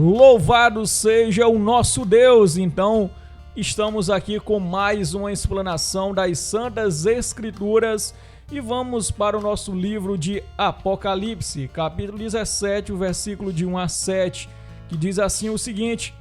Louvado seja o nosso Deus! Então, estamos aqui com mais uma explanação das Santas Escrituras e vamos para o nosso livro de Apocalipse, capítulo 17, o versículo de 1 a 7, que diz assim o seguinte: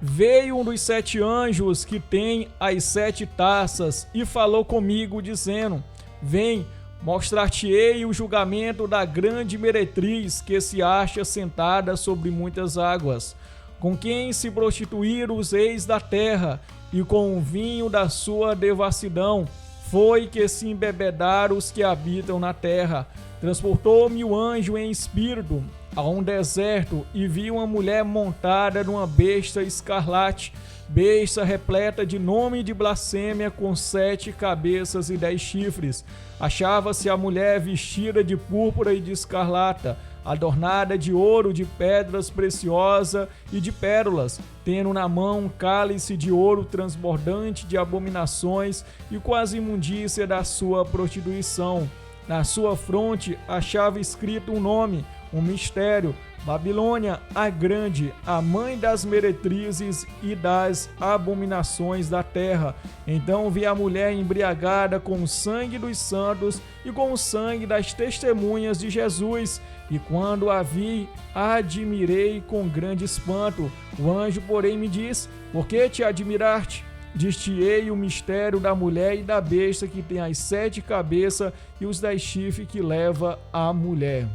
Veio um dos 7 anjos que tem as 7 taças e falou comigo, dizendo: Vem, mostrar-te-ei o julgamento da grande meretriz que se acha sentada sobre muitas águas, com quem se prostituíram os reis da terra, e com o vinho da sua devassidão foi que se embebedaram os que habitam na terra. Transportou-me o anjo em espírito a um deserto, e vi uma mulher montada numa besta escarlate, besta repleta de nome e de blasfêmia, com 7 cabeças e 10 chifres. Achava-se a mulher vestida de púrpura e de escarlata, adornada de ouro, de pedras preciosas e de pérolas, tendo na mão um cálice de ouro transbordante de abominações e com as imundícias da sua prostituição. Na sua fronte achava escrito um nome, um mistério: Babilônia, a grande, a mãe das meretrizes e das abominações da terra. Então vi a mulher embriagada com o sangue dos santos e com o sangue das testemunhas de Jesus. E quando a vi, admirei com grande espanto. O anjo, porém, me disse: Por que te admiraste? Dir-te-ei o mistério da mulher e da besta que tem as 7 cabeças e os 10 chifres que leva a mulher.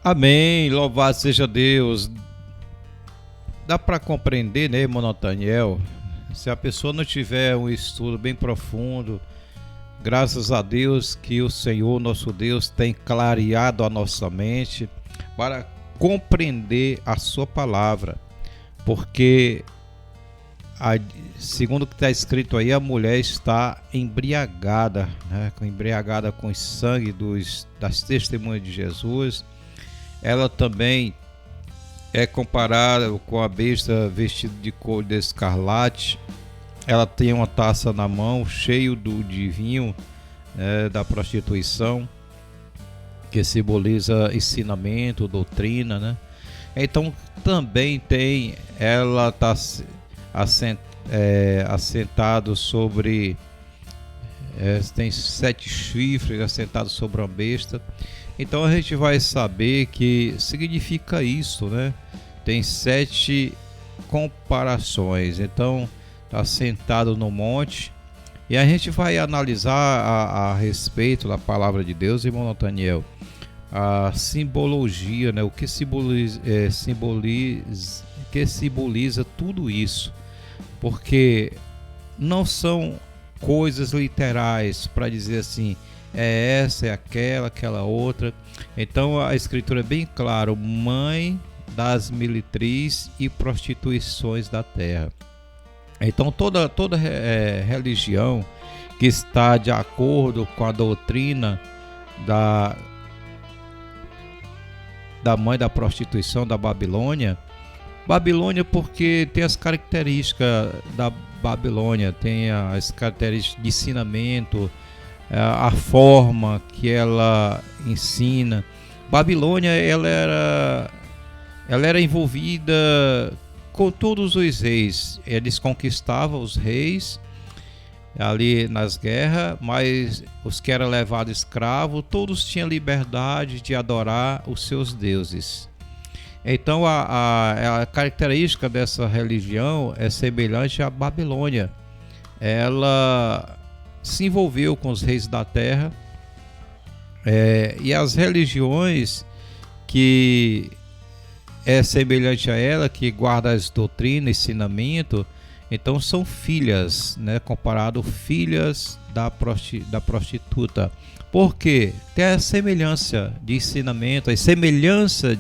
Amém, louvado seja Deus. Dá para compreender, né, irmão Nathaniel? Se a pessoa não tiver um estudo bem profundo, graças a Deus que o Senhor, nosso Deus, tem clareado a nossa mente para compreender a sua palavra, porque segundo o que está escrito aí, a mulher está embriagada, né? Embriagada com o sangue das testemunhas de Jesus. Ela também é comparada com a besta vestida de cor de escarlate. Ela tem uma taça na mão cheio de vinho, da prostituição, que simboliza ensinamento, doutrina, né? Então também ela está assentado sobre, tem 7 chifres assentados sobre uma besta. Então a gente vai saber que significa isso, né? Tem 7 comparações. Então está sentado no monte, e a gente vai analisar a respeito da palavra de Deus, irmão Nathaniel, a simbologia, né? O que simboliza tudo isso, porque não são coisas literais para dizer assim, é essa, é aquela outra. Então a escritura é bem clara: mãe das meretrizes e prostituições da terra. Então toda religião que está de acordo com a doutrina da mãe da prostituição, da Babilônia, porque tem as características da Babilônia, tem as características de ensinamento, a forma que ela ensina. Babilônia, ela era envolvida com todos os reis. Eles conquistavam os reis ali nas guerras, mas os que eram levados escravos, todos tinham liberdade de adorar os seus deuses. Então a característica dessa religião é semelhante à Babilônia. Ela se envolveu com os reis da terra, e as religiões que é semelhante a ela, que guarda as doutrinas, ensinamento, então são filhas, né? Comparado filhas da prostituta. Porque tem a semelhança de ensinamento, a semelhança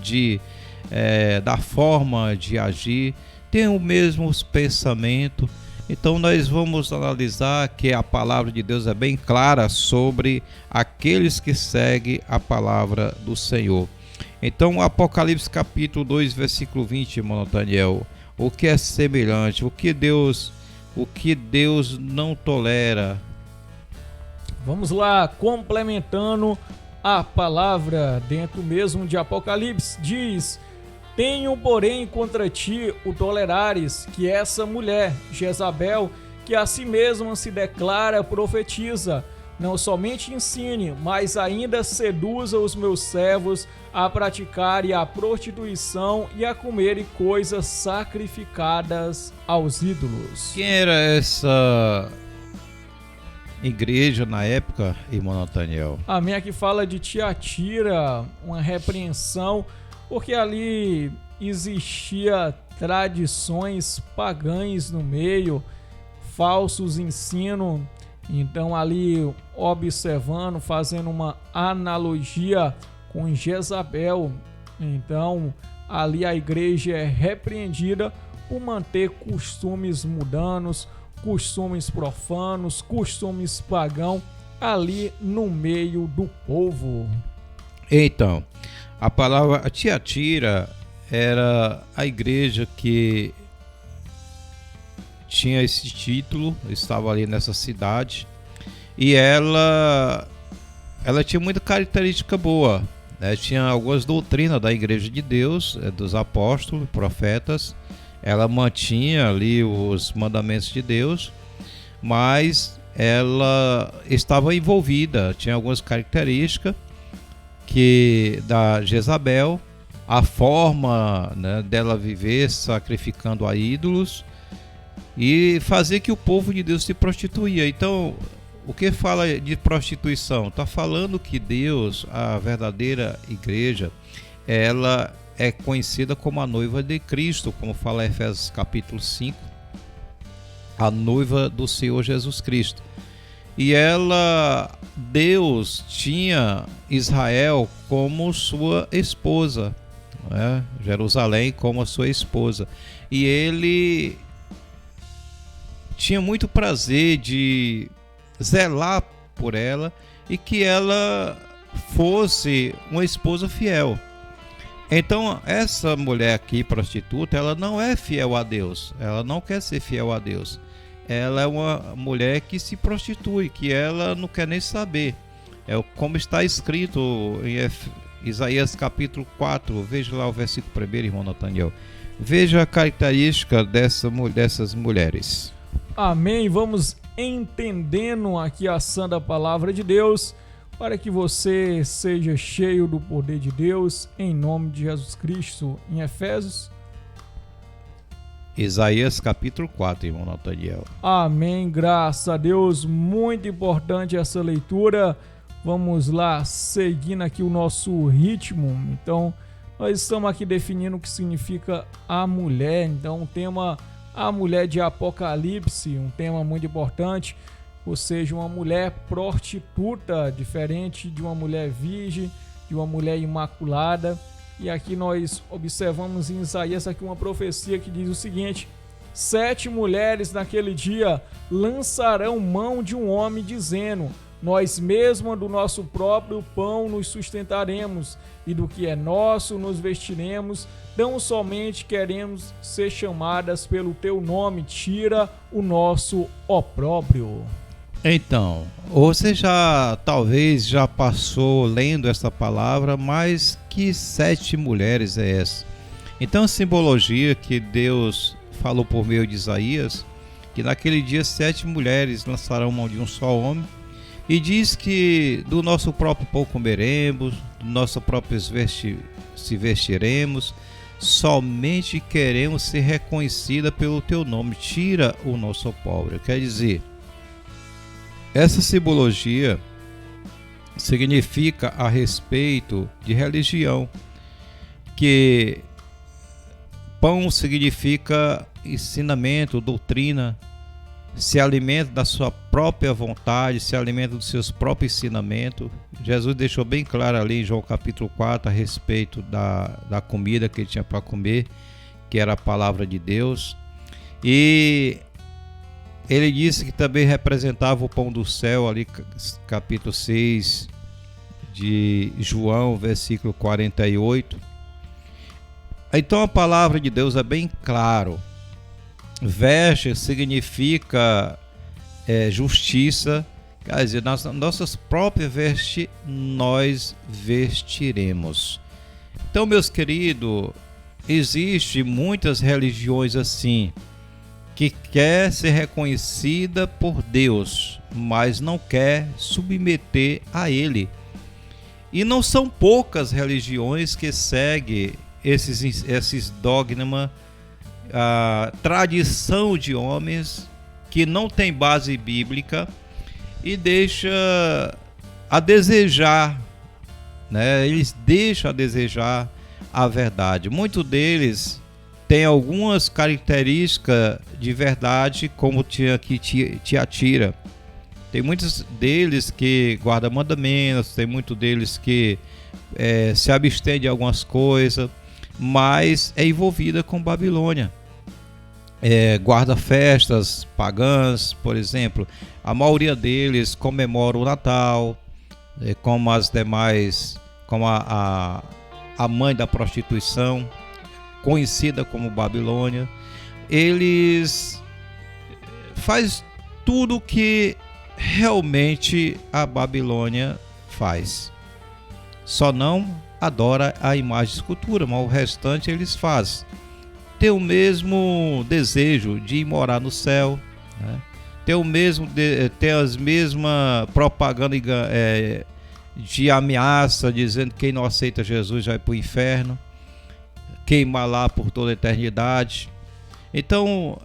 da forma de agir, tem o mesmo pensamento. Então nós vamos analisar que a palavra de Deus é bem clara sobre aqueles que seguem a palavra do Senhor. Então Apocalipse capítulo 2, versículo 20, irmão Nathaniel, o que é semelhante, o que Deus não tolera. Vamos lá, complementando a palavra dentro mesmo de Apocalipse, diz: Tenho, porém, contra ti o tolerares, que essa mulher, Jezabel, que a si mesma se declara profetiza, não somente ensine, mas ainda seduza os meus servos a praticarem a prostituição e a comerem coisas sacrificadas aos ídolos. Quem era essa igreja na época, irmão Nathaniel? Amém. Aqui fala de Tiatira, uma repreensão, porque ali existia tradições pagãs no meio, falsos ensinos. Então ali observando, fazendo uma analogia com Jezabel. Então ali a igreja é repreendida por manter costumes mundanos, costumes profanos, costumes pagãos ali no meio do povo. Então, a palavra Tiatira era a igreja que tinha esse título, estava ali nessa cidade, e ela tinha muita característica boa, né? Tinha algumas doutrinas da igreja de Deus, dos apóstolos, profetas. Ela mantinha ali os mandamentos de Deus, mas ela estava envolvida, tinha algumas características que da Jezabel, a forma, né, dela viver sacrificando a ídolos e fazer que o povo de Deus se prostituía. Então, o que fala de prostituição? Está falando que Deus, a verdadeira igreja, ela é conhecida como a noiva de Cristo, como fala Efésios capítulo 5, a noiva do Senhor Jesus Cristo. E Deus tinha Israel como sua esposa, né? Jerusalém como a sua esposa. E ele tinha muito prazer de zelar por ela e que ela fosse uma esposa fiel. Então essa mulher aqui, prostituta, ela não é fiel a Deus, ela não quer ser fiel a Deus. Ela é uma mulher que se prostitui, que ela não quer nem saber. É como está escrito em Isaías capítulo 4, veja lá o versículo 1, irmão Nathaniel. Veja a característica dessas mulheres. Amém. Vamos entendendo aqui a santa palavra de Deus, para que você seja cheio do poder de Deus, em nome de Jesus Cristo. Em Efésios, Isaías capítulo 4, irmão Nathaniel. Amém. Graças a Deus. Muito importante essa leitura. Vamos lá, seguindo aqui o nosso ritmo. Então, nós estamos aqui definindo o que significa a mulher. Então, o tema a mulher de Apocalipse, um tema muito importante, ou seja, uma mulher prostituta, diferente de uma mulher virgem, de uma mulher imaculada. E aqui nós observamos em Isaías aqui uma profecia que diz o seguinte: 7 mulheres naquele dia lançarão mão de um homem, dizendo: nós mesmos do nosso próprio pão nos sustentaremos, e do que é nosso nos vestiremos. Tão somente queremos ser chamadas pelo teu nome, tira o nosso opróbrio. Então, você talvez já passou lendo essa palavra, mas que 7 mulheres é essa? Então, a simbologia que Deus falou por meio de Isaías, que naquele dia 7 mulheres lançarão mão de um só homem, e diz que do nosso próprio pão comeremos, do nosso próprio se vestiremos, somente queremos ser reconhecida pelo teu nome, tira o nosso opróbrio. Quer dizer, essa simbologia significa a respeito de religião, que pão significa ensinamento, doutrina, se alimenta da sua própria vontade, se alimenta dos seus próprios ensinamentos. Jesus deixou bem claro ali em João capítulo 4 a respeito da comida que ele tinha para comer, que era a palavra de Deus. E ele disse que também representava o pão do céu, ali capítulo 6 de João, versículo 48. Então a palavra de Deus é bem claro. Veste significa justiça, quer dizer, nas nossas próprias vestes nós vestiremos. Então, meus queridos, existe muitas religiões assim, que quer ser reconhecida por Deus, mas não quer submeter a Ele. E não são poucas religiões que seguem esses dogmas, a tradição de homens que não tem base bíblica e deixa a desejar, né? Eles deixam a desejar a verdade. Muitos deles têm algumas características de verdade, como Tiatira. Tem muitos deles que guardam mandamentos, tem muitos deles que se abstêm de algumas coisas, mas é envolvida com Babilônia. Guarda festas pagãs, por exemplo. A maioria deles comemora o Natal, como as demais, como a mãe da prostituição, conhecida como Babilônia. Eles fazem tudo que realmente a Babilônia faz. Só não adora a imagem de escultura, mas o restante eles fazem. Tem o mesmo desejo de ir morar no céu, né? Tem as mesmas propagandas de ameaça, dizendo que quem não aceita Jesus vai para o inferno, queimar lá por toda a eternidade. Então,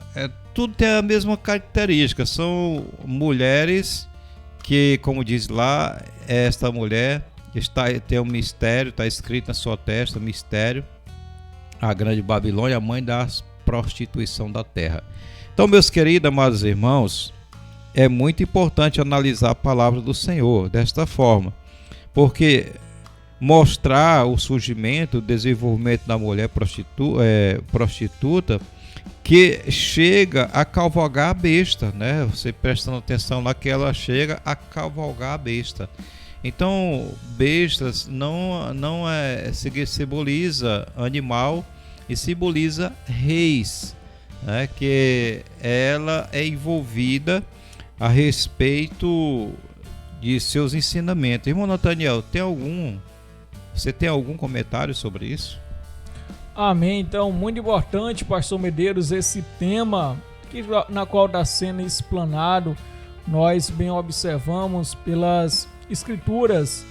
tudo tem a mesma característica. São mulheres que, como diz lá, esta mulher tem um mistério, está escrito na sua testa, mistério, a grande Babilônia, a mãe da prostituição da terra. Então, meus queridos, amados irmãos, é muito importante analisar a palavra do Senhor desta forma, porque mostrar o surgimento, o desenvolvimento da mulher prostituta, que chega a cavalgar a besta, né? Você prestando atenção lá que ela chega a cavalgar a besta. Então, bestas não simboliza animal e simboliza reis, né? Que ela é envolvida a respeito de seus ensinamentos. Irmão Nathaniel, você tem algum comentário sobre isso? Amém. Então, muito importante, pastor Medeiros, esse tema na qual está sendo explanado, nós bem observamos pelas escrituras.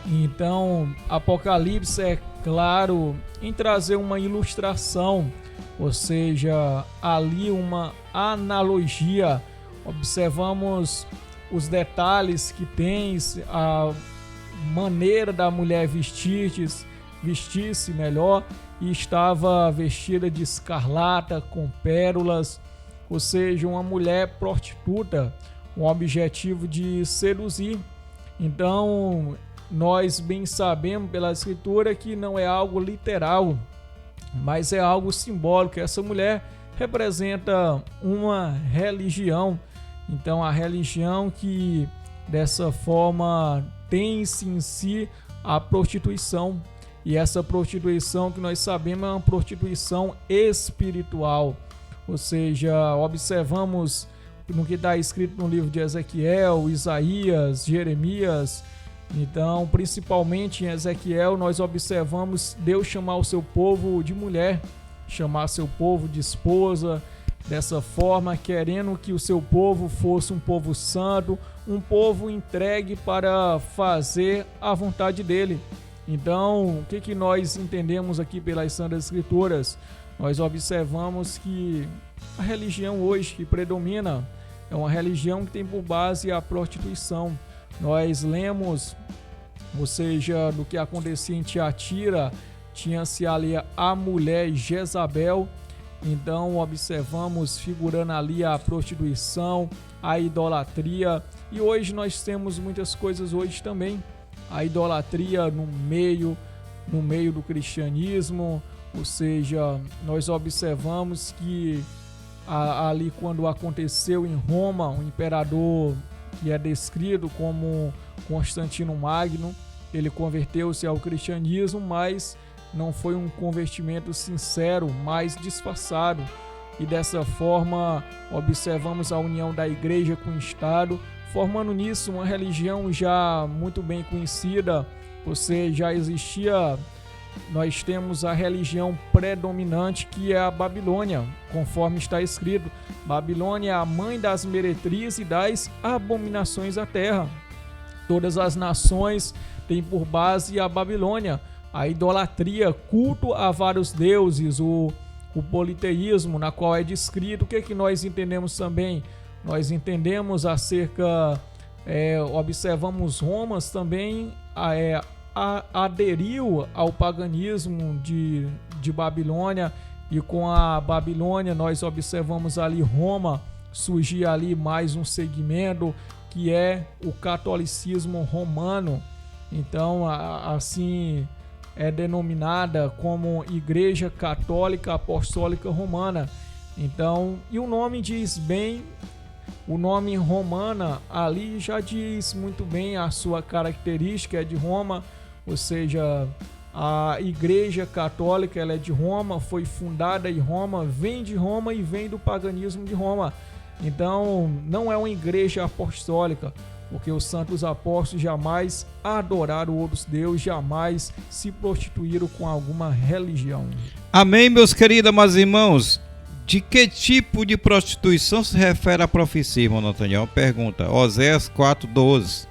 Então, Apocalipse é claro em trazer uma ilustração, ou seja, ali uma analogia. Observamos os detalhes que tem, a maneira da mulher vestir-se melhor, e estava vestida de escarlata com pérolas, ou seja, uma mulher prostituta, com o objetivo de seduzir. Então, nós bem sabemos pela escritura que não é algo literal, mas é algo simbólico. Essa mulher representa uma religião. Então, a religião que dessa forma tem-se em si a prostituição. E essa prostituição que nós sabemos é uma prostituição espiritual. Ou seja, observamos no que está escrito no livro de Ezequiel, Isaías, Jeremias. Então, principalmente em Ezequiel, nós observamos Deus chamar o seu povo de mulher, chamar seu povo de esposa, dessa forma, querendo que o seu povo fosse um povo santo, um povo entregue para fazer a vontade dele. Então, o que nós entendemos aqui pelas Santas Escrituras? Nós observamos que a religião hoje que predomina é uma religião que tem por base a prostituição. Nós lemos, ou seja, do que acontecia em Tiatira, tinha-se ali a mulher Jezabel. Então observamos figurando ali a prostituição, a idolatria, e hoje nós temos muitas coisas hoje também. A idolatria no meio do cristianismo, ou seja, nós observamos que ali quando aconteceu em Roma, o imperador que é descrito como Constantino Magno, ele converteu-se ao cristianismo, mas não foi um convertimento sincero, mas disfarçado. E dessa forma observamos a união da igreja com o Estado, formando nisso uma religião já muito bem conhecida. Você já existia nós temos a religião predominante, que é a Babilônia, conforme está escrito. Babilônia é a mãe das meretrizes e das abominações da terra. Todas as nações têm por base a Babilônia, a idolatria, culto a vários deuses, o politeísmo, na qual é descrito. O que nós entendemos também? Nós entendemos acerca, observamos Roma também, aderiu ao paganismo de Babilônia, e com a Babilônia nós observamos ali Roma surgir ali mais um segmento, que é o catolicismo romano. Então assim é denominada como Igreja Católica Apostólica Romana. Então, e o nome diz bem, o nome Romana ali já diz muito bem a sua característica, é de Roma, ou seja, a Igreja Católica, ela é de Roma, foi fundada em Roma, vem de Roma e vem do paganismo de Roma. Então, não é uma igreja apostólica, porque os santos apóstolos jamais adoraram outros deuses, jamais se prostituíram com alguma religião. Amém, meus queridos irmãos. De que tipo de prostituição se refere a profecia, irmão Nathaniel? Pergunta, Oséias 4:12.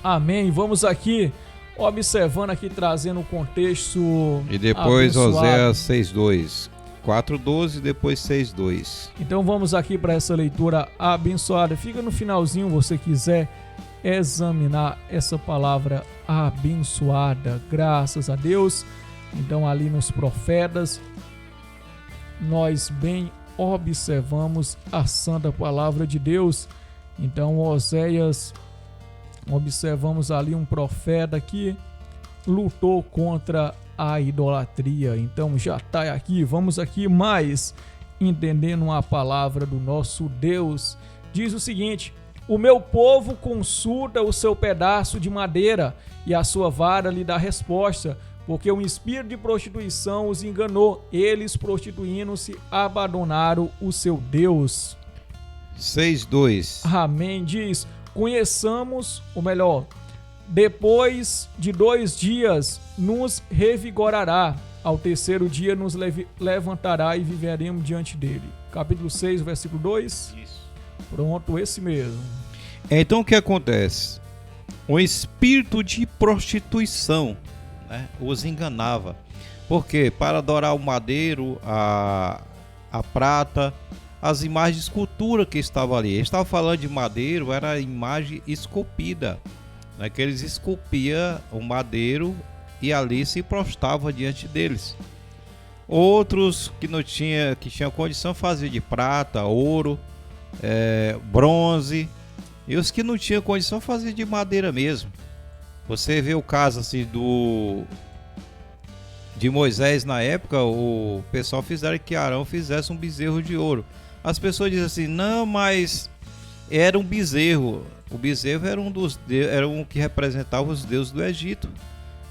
Amém. Vamos aqui, observando aqui, trazendo o contexto. E depois abençoado. Oséias 6:2. 4:12 e depois 6:2. Então vamos aqui para essa leitura abençoada. Fica no finalzinho, você quiser examinar essa palavra abençoada. Graças a Deus. Então ali nos profetas, nós bem observamos a santa palavra de Deus. Então Oséias, observamos ali um profeta que lutou contra a idolatria. Então já está aqui, vamos aqui mais entendendo a palavra do nosso Deus. Diz o seguinte: o meu povo consulta o seu pedaço de madeira, e a sua vara lhe dá resposta, porque um espírito de prostituição os enganou. Eles, prostituindo-se, abandonaram o seu Deus. 6:2. Amém. Diz: conheçamos, ou melhor, depois de 2 dias nos revigorará, ao terceiro dia nos levantará e viveremos diante dele. Capítulo 6, versículo 2. Isso. Pronto, esse mesmo. Então o que acontece? O espírito de prostituição, né, os enganava. Porque para adorar o madeiro, a prata, as imagens de escultura que estavam ali. Ele estava falando de madeiro, era a imagem esculpida, né, que eles esculpiam o madeiro e ali se prostrava diante deles. Outros que tinham condição faziam de prata, ouro, bronze, e os que não tinham condição faziam de madeira mesmo. Você vê o caso assim de Moisés na época, o pessoal fizeram que Arão fizesse um bezerro de ouro. As pessoas dizem assim: não, mas era um bezerro. O bezerro era um que representava os deuses do Egito.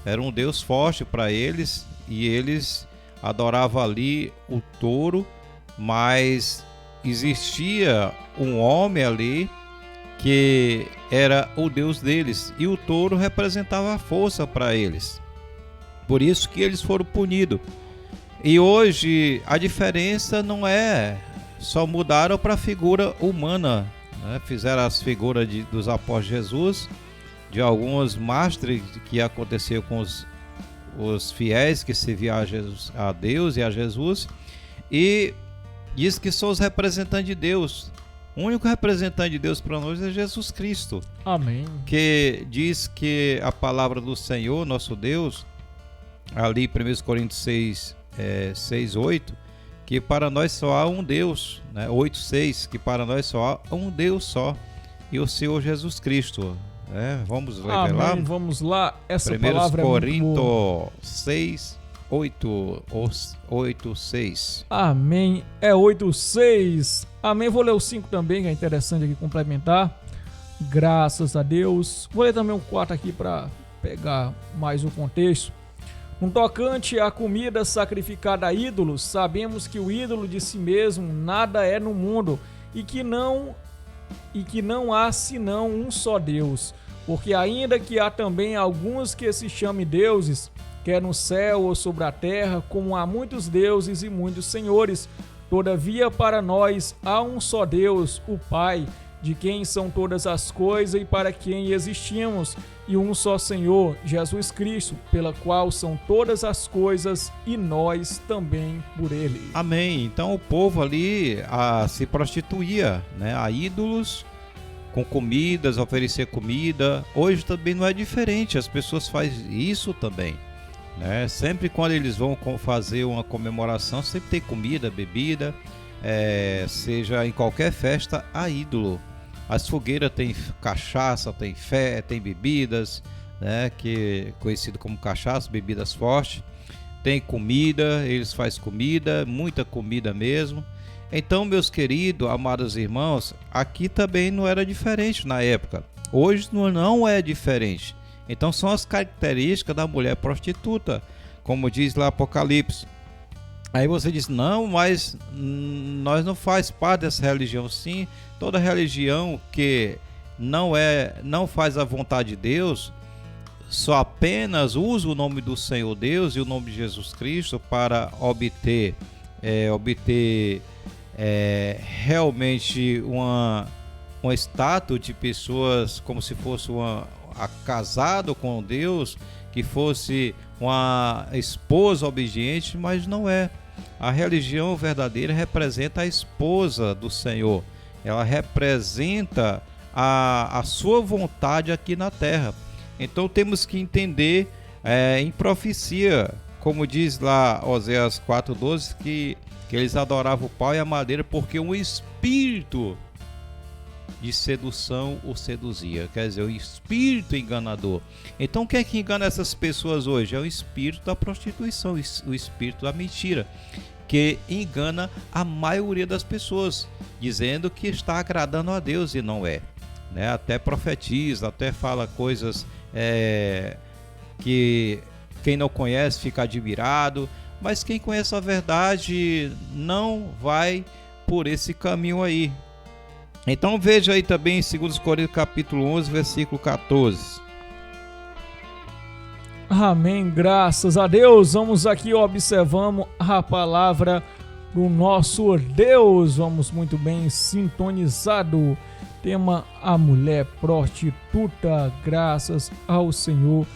Era um deus forte para eles, e eles adoravam ali o touro, mas existia um homem ali que era o deus deles, e o touro representava a força para eles. Por isso que eles foram punidos. E hoje a diferença não é, só mudaram para a figura humana, né? Fizeram as figuras dos apóstolos de Jesus, de alguns mártires que aconteceu com os fiéis que serviam a Deus e a Jesus, e diz que são os representantes de Deus. O único representante de Deus para nós é Jesus Cristo. Amém. Que diz que a palavra do Senhor, nosso Deus, ali 1 Coríntios 6:8, que para nós só há um Deus, né? 8:6, que para nós só há um Deus só, e o Senhor Jesus Cristo. Vamos ler lá. Vamos lá. Essa 1 palavra Coríntios 6:8-6. Amém. É 8:6. Amém. Vou ler o 5 também, que é interessante aqui complementar. Graças a Deus. Vou ler também o 4 aqui para pegar mais o contexto. No tocante à comida sacrificada a ídolos, sabemos que o ídolo de si mesmo nada é no mundo, e que não há senão um só Deus. Porque ainda que há também alguns que se chamem deuses, quer no céu ou sobre a terra, como há muitos deuses e muitos senhores. Todavia, para nós há um só Deus, o Pai, de quem são todas as coisas e para quem existimos, e um só Senhor, Jesus Cristo, pela qual são todas as coisas e nós também por Ele. Amém. Então o povo ali se prostituía, né, a ídolos, com comidas, oferecer comida. Hoje também não é diferente, as pessoas fazem isso também, né? Sempre quando eles vão fazer uma comemoração, sempre tem comida, bebida, seja em qualquer festa, a ídolo. As fogueiras tem cachaça, tem fé, tem bebidas, né, que é conhecido como cachaça, bebidas fortes. Tem comida, eles fazem comida, muita comida mesmo. Então, meus queridos, amados irmãos, aqui também não era diferente na época. Hoje não é diferente. Então, são as características da mulher prostituta, como diz lá Apocalipse. Aí você diz, não, mas nós não faz parte dessa religião. Sim, toda religião que não faz a vontade de Deus, só apenas usa o nome do Senhor Deus e o nome de Jesus Cristo para obter realmente um status de pessoas como se fosse casado com Deus, que fosse uma esposa obediente, mas não é. A religião verdadeira representa a esposa do Senhor. Ela representa a sua vontade aqui na terra. Então temos que entender em profecia, como diz lá Oséias 4:12, que eles adoravam o pau e a madeira porque um espírito de sedução o seduzia, quer dizer, o espírito enganador. Então o que é que engana essas pessoas hoje? É o espírito da prostituição, o espírito da mentira, que engana a maioria das pessoas, dizendo que está agradando a Deus e não é, né? Até profetiza, até fala coisas que quem não conhece fica admirado, mas quem conhece a verdade não vai por esse caminho aí. Então veja aí também em 2 Coríntios capítulo 11, versículo 14. Amém, graças a Deus. Vamos aqui, observamos a palavra do nosso Deus. Vamos muito bem sintonizado. Tema: a mulher prostituta, graças ao Senhor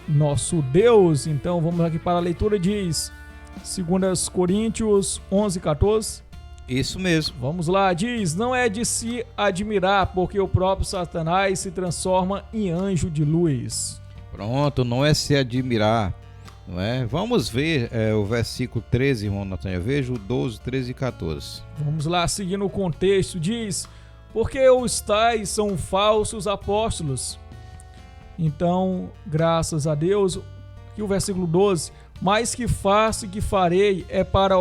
nosso Deus. Então vamos aqui para a leitura. Diz 2 Coríntios 11, 14. Isso mesmo. Vamos lá, diz: não é de se admirar, porque o próprio Satanás se transforma em anjo de luz. Pronto, não é se admirar, não é? Vamos ver o versículo 13, irmão Nathaniel. Veja o 12, 13 e 14. Vamos lá, seguindo o contexto, diz: porque os tais são falsos apóstolos. Então, graças a Deus, aqui o versículo 12: mas que faço e que farei é para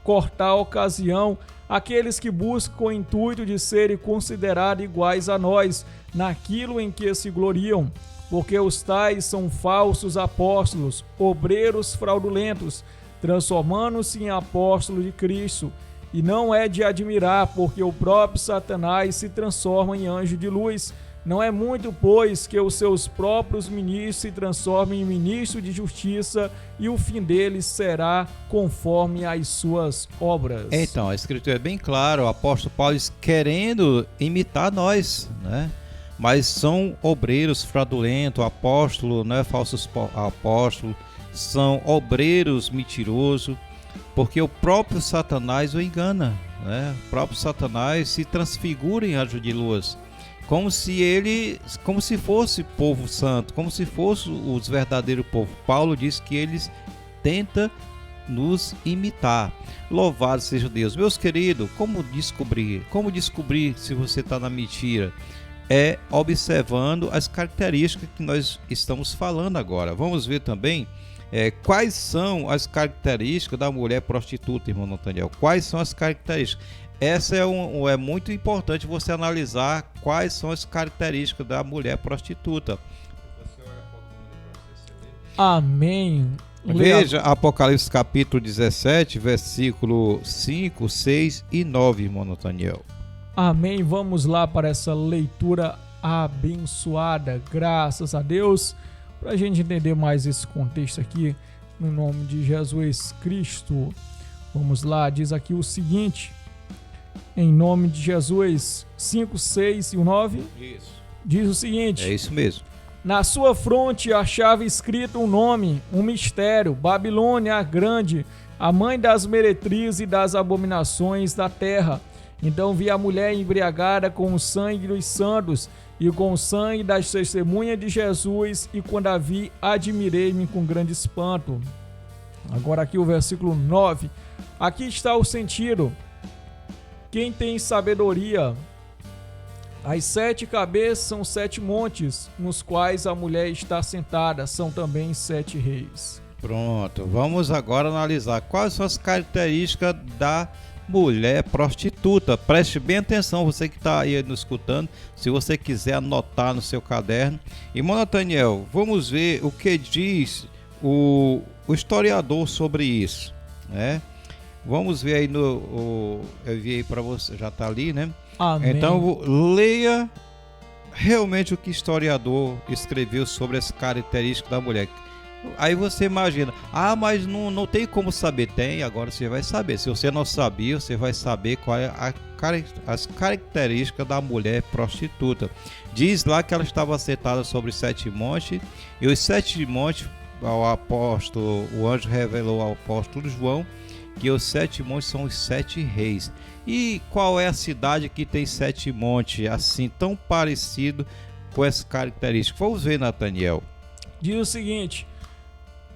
cortar a ocasião aqueles que buscam o intuito de serem considerados iguais a nós naquilo em que se gloriam, porque os tais são falsos apóstolos, obreiros fraudulentos, transformando-se em apóstolos de Cristo. E não é de admirar, porque o próprio Satanás se transforma em anjo de luz. Não é muito, pois, que os seus próprios ministros se transformem em ministros de justiça, e o fim deles será conforme as suas obras. Então, a escritura é bem clara, o apóstolo Paulo querendo imitar nós, né? Mas são obreiros fraudulentos, apóstolo, né? Falsos apóstolos, são obreiros mentirosos, porque o próprio Satanás o engana, né? O próprio Satanás se transfigura em anjo de luz, como se fosse povo santo, como se fosse os verdadeiros povo. Paulo diz que eles tentam nos imitar. Louvado seja Deus. Meus queridos, como descobrir se você está na mentira? É observando as características que nós estamos falando agora. Vamos ver também quais são as características da mulher prostituta, irmão Nathaniel. Quais são as características? Essa é muito importante você analisar quais são as características da mulher prostituta. Amém. Veja Apocalipse capítulo 17, versículo 5, 6 e 9, irmão Nathaniel. Amém. Vamos lá para essa leitura abençoada. Graças a Deus. para a gente entender mais esse contexto aqui, no nome de Jesus Cristo. Vamos lá, diz aqui o seguinte, em nome de Jesus, 5, 6 e o 9. Isso. Diz o seguinte: É isso mesmo. Na sua fronte achava escrito um nome, um mistério: Babilônia a Grande, a mãe das meretrizes e das abominações da terra. Então vi a mulher embriagada com o sangue dos santos e com o sangue das testemunhas de Jesus, e quando a vi, admirei-me com grande espanto. Agora aqui o versículo 9. Aqui está o sentido. Quem tem sabedoria? As 7 cabeças são 7 montes, nos quais a mulher está sentada, são também 7 reis. Pronto, vamos agora analisar quais são as características da mulher prostituta. Preste bem atenção, você que está aí nos escutando, se você quiser anotar no seu caderno. Irmão Nathaniel, vamos ver o que diz o historiador sobre isso, né? Vamos ver aí eu enviei para você, já está ali, né? Amém. Então leia realmente o que o historiador escreveu sobre as características da mulher. Aí você imagina, mas não tem como saber. Tem, agora você vai saber. Se você não sabia, você vai saber qual é as características da mulher prostituta. Diz lá que ela estava sentada sobre 7 montes, e os 7 montes, o anjo revelou ao apóstolo João que os 7 montes são os 7 reis. E qual é a cidade que tem 7 montes, assim, tão parecido com essa característica? Vamos ver, Nathaniel. Diz o seguinte: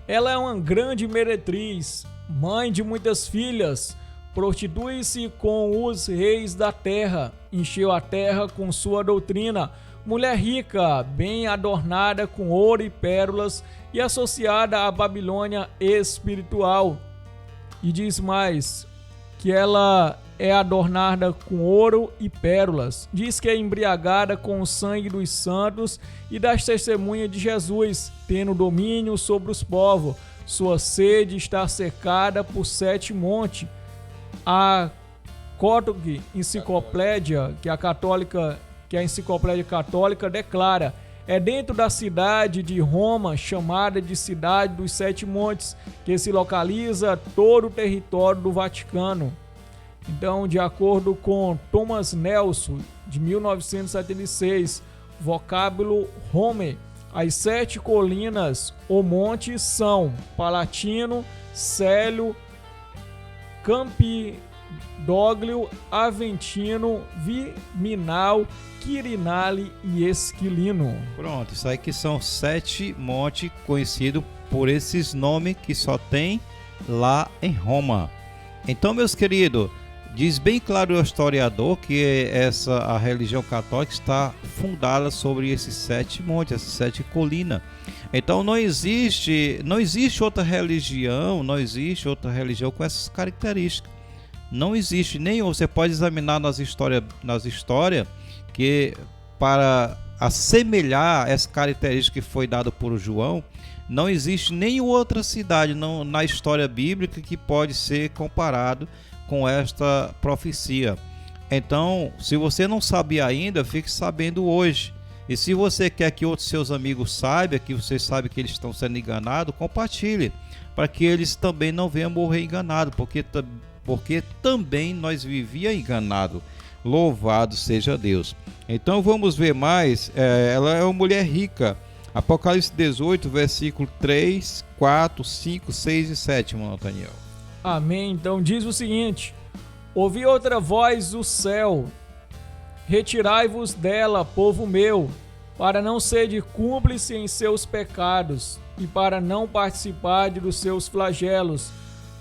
ela é uma grande meretriz, mãe de muitas filhas, prostitui-se com os reis da terra, encheu a terra com sua doutrina, mulher rica, bem adornada com ouro e pérolas e associada à Babilônia espiritual. E diz mais que ela é adornada com ouro e pérolas. Diz que é embriagada com o sangue dos santos e das testemunhas de Jesus, tendo domínio sobre os povos. Sua sede está secada por 7 montes. A Cótogue Enciclopédia, que a Enciclopédia Católica declara: é dentro da cidade de Roma, chamada de Cidade dos 7 Montes, que se localiza todo o território do Vaticano. Então, de acordo com Thomas Nelson, de 1976, vocábulo Rome, as 7 colinas ou montes são Palatino, Célio, Campidoglio, Aventino, Viminal, Quirinale e Esquilino. Pronto, isso aí que são 7 montes conhecidos por esses nomes que só tem lá em Roma. Então, meus queridos, diz bem claro o historiador que a religião católica está fundada sobre esses 7 montes, essas 7 colinas. Então não existe outra religião com essas características. Não existe nenhum. Você pode examinar nas histórias que para assemelhar essa característica que foi dada por João, não existe nenhuma outra cidade na história bíblica que pode ser comparado com esta profecia. Então, se você não sabia ainda, fique sabendo hoje. E se você quer que outros seus amigos saibam, que você sabe que eles estão sendo enganados, compartilhe, para que eles também não venham morrer enganados, porque também nós vivíamos enganados. Louvado seja Deus. Então vamos ver mais. Ela é uma mulher rica. Apocalipse 18, versículo 3, 4, 5, 6 e 7, irmão Nathaniel. Amém. Então diz o seguinte: ouvi outra voz do céu: retirai-vos dela, povo meu, para não sede cúmplice em seus pecados e para não participar dos seus flagelos,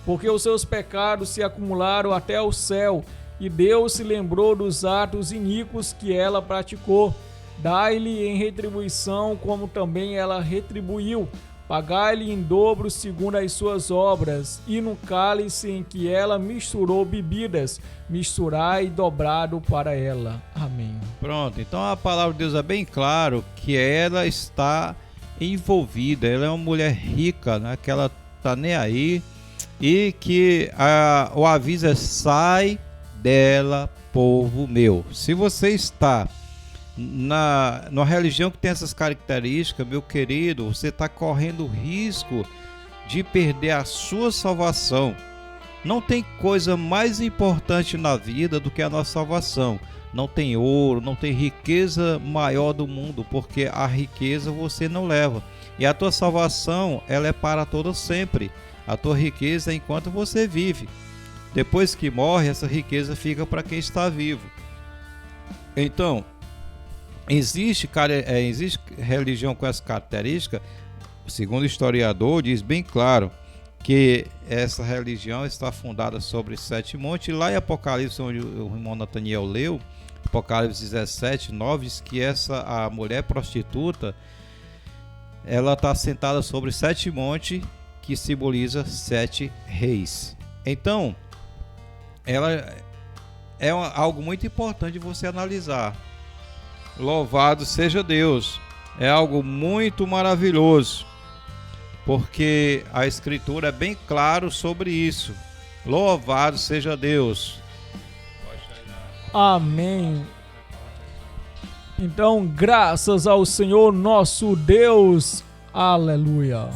porque os seus pecados se acumularam até o céu, e Deus se lembrou dos atos iníquos que ela praticou. Dai-lhe em retribuição como também ela retribuiu. Pagai-lhe em dobro segundo as suas obras, e no cálice em que ela misturou bebidas, misturai dobrado para ela. Amém. Pronto, então a palavra de Deus é bem claro que ela está envolvida, ela é uma mulher rica, né? Que ela está nem aí, e que o aviso é: sai dela, povo meu. Se você está Na religião que tem essas características, meu querido, você está correndo risco de perder a sua salvação. Não tem coisa mais importante na vida do que a nossa salvação. Não tem ouro, não tem riqueza maior do mundo, porque a riqueza você não leva. E a tua salvação, ela é para todo sempre. A tua riqueza é enquanto você vive. Depois que morre, essa riqueza fica para quem está vivo. Então, existe religião com essa característica. Segundo o historiador, diz bem claro que essa religião está fundada sobre 7 montes. E lá em Apocalipse, onde o irmão Nathaniel leu, Apocalipse 17, 9, diz que a mulher prostituta, ela está sentada sobre 7 montes, que simboliza 7 reis. Então, ela é algo muito importante de você analisar. Louvado seja Deus! É algo muito maravilhoso, porque a Escritura é bem claro sobre isso. Louvado seja Deus! Amém. Então, graças ao Senhor nosso Deus. Aleluia.